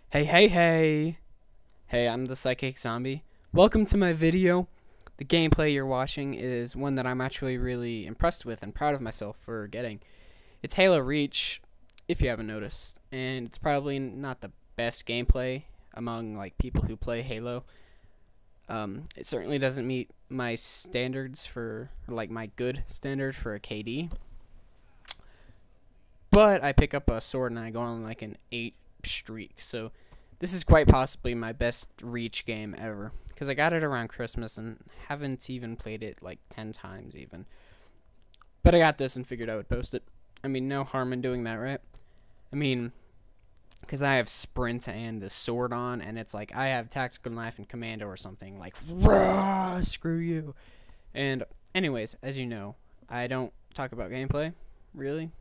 Hey, hey, hey. Hey, I'm the Psychic Zombie. Welcome to my video. The gameplay you're watching is one that I'm actually really impressed with and proud of myself for getting. It's Halo Reach, if you haven't noticed, and it's probably not the best gameplay among like people who play Halo. It certainly doesn't meet my standards for, like my good standard for a KD. But I pick up a sword and I go on like an 8 streak, so this is quite possibly my best Reach game ever, because I got it around Christmas and haven't even played it like 10 times even. But I got this and figured I would post it. I mean, no harm in doing that, right? I mean, because I have Sprint and the sword on, and it's like I have Tactical Knife and Commando or something, like, rah, screw you. And anyways, as you know, I don't talk about gameplay, really,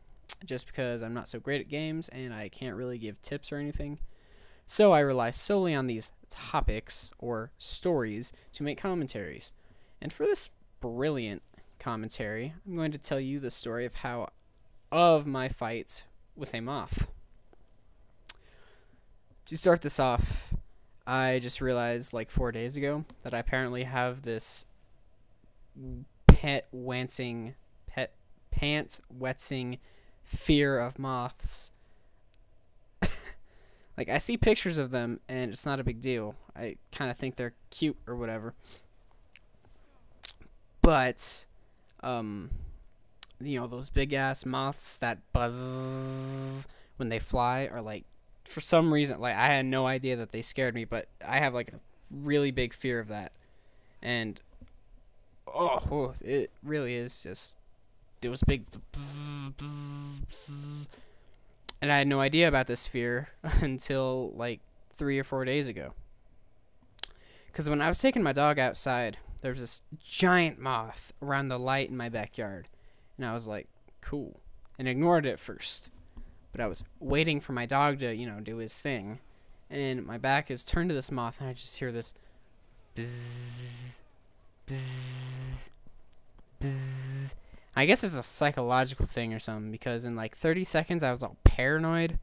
just because I'm not so great at games and I can't really give tips or anything. So I rely solely on these topics or stories to make commentaries. And for this brilliant commentary, I'm going to tell you the story of my fight with a moth. To start this off, I just realized like 4 days ago that I apparently have this pant-wetsing fear of moths. Like, I see pictures of them, and it's not a big deal. I kind of think they're cute or whatever. But, you know, those big-ass moths that buzz when they fly are, like, for some reason, like, I had no idea that they scared me, but I have, like, a really big fear of that. And, oh, it really is just, it was big. And I had no idea about this fear until like 3 or 4 days ago. Because when I was taking my dog outside, there was this giant moth around the light in my backyard. And I was like, cool. And ignored it at first. But I was waiting for my dog to, you know, do his thing. And my back is turned to this moth, and I just hear this bzzz, bzzz, bzzz. I guess it's a psychological thing or something, because in like 30 seconds I was all paranoid.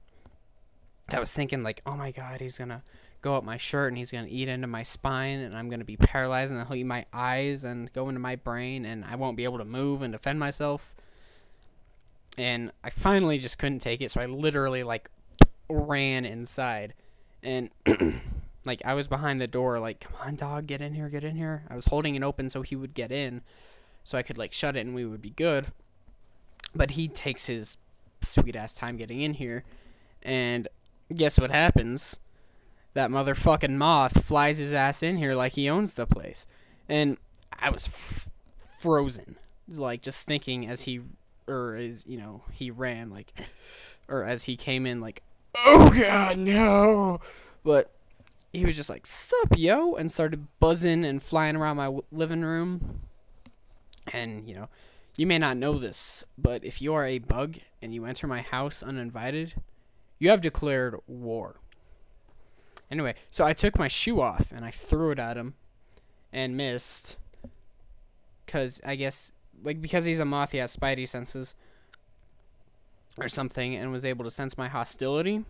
I was thinking like, oh my god, he's gonna go up my shirt and he's gonna eat into my spine and I'm gonna be paralyzed and he'll eat my eyes and go into my brain and I won't be able to move and defend myself. And I finally just couldn't take it, so I literally like ran inside. And like I was behind the door like, come on dog, get in here, get in here. I was holding it open so he would get in, so I could like shut it and we would be good. But he takes his sweet ass time getting in here, and guess what happens? That motherfucking moth flies his ass in here like he owns the place. And I was frozen, like just thinking as he ran, like, or as he came in, like, oh god no. But he was just like, sup yo, and started buzzing and flying around my living room. And, you know, you may not know this, but if you are a bug and you enter my house uninvited, you have declared war. Anyway, so I took my shoe off and I threw it at him and missed. Because I guess, like, because he's a moth, he has spidey senses or something and was able to sense my hostility.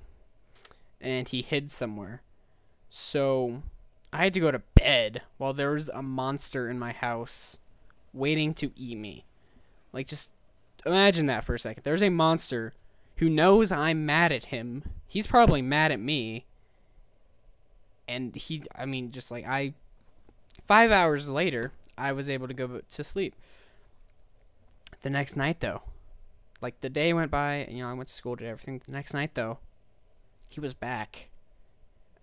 And he hid somewhere. So I had to go to bed while there was a monster in my house waiting to eat me. Like, just imagine that for a second. There's a monster who knows I'm mad at him. He's probably mad at me. And I mean, just like 5 hours later, I was able to go to sleep. The next night, though, like the day went by, and, you know, I went to school, did everything. The next night, though, he was back.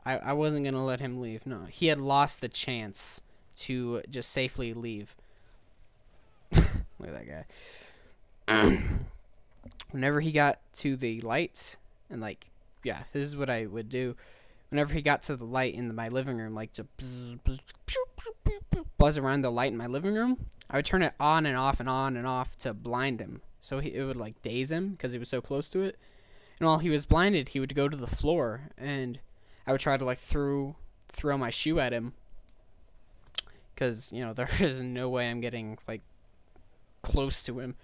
I wasn't going to let him leave. No, he had lost the chance to just safely leave. Look at that guy. Whenever he got to the light, and like, yeah, this is what I would do. Whenever he got to the light in my living room, like to buzz around the light in my living room, I would turn it on and off and on and off to blind him. So it would like daze him because he was so close to it. And while he was blinded, he would go to the floor, and I would try to like throw my shoe at him, because, you know, there is no way I'm getting like close to him.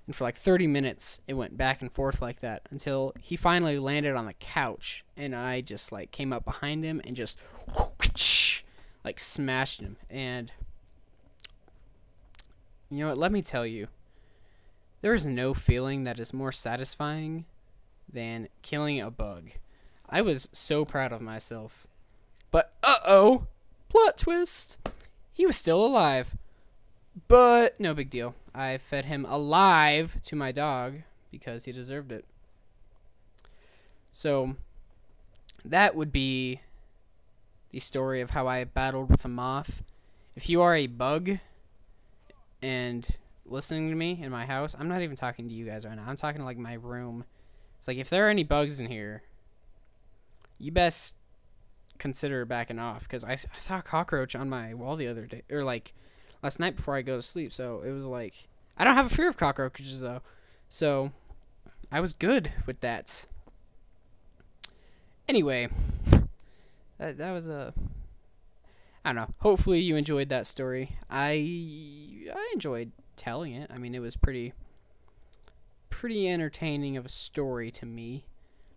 And for like 30 minutes, it went back and forth like that until he finally landed on the couch, and I just like came up behind him and just like smashed him. And you know what? Let me tell you, there is no feeling that is more satisfying than killing a bug. I was so proud of myself. But uh-oh, plot twist. He was still alive. But no big deal. I fed him alive to my dog because he deserved it. So that would be the story of how I battled with a moth. If you are a bug and listening to me in my house, I'm not even talking to you guys right now. I'm talking to like my room. It's like if there are any bugs in here, you best consider backing off, because I saw a cockroach on my wall the other day, or like last night before I go to sleep. So it was like, I don't have a fear of cockroaches though, so I was good with that. Anyway, that was a, I don't know. Hopefully you enjoyed that story. I enjoyed telling it. I mean, it was pretty entertaining of a story to me.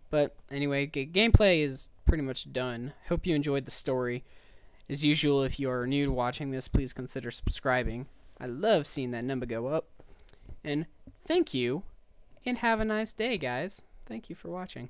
But anyway, gameplay is pretty much done. Hope you enjoyed the story. As usual, if you are new to watching this, please consider subscribing. I love seeing that number go up. And thank you, and have a nice day, guys. Thank you for watching.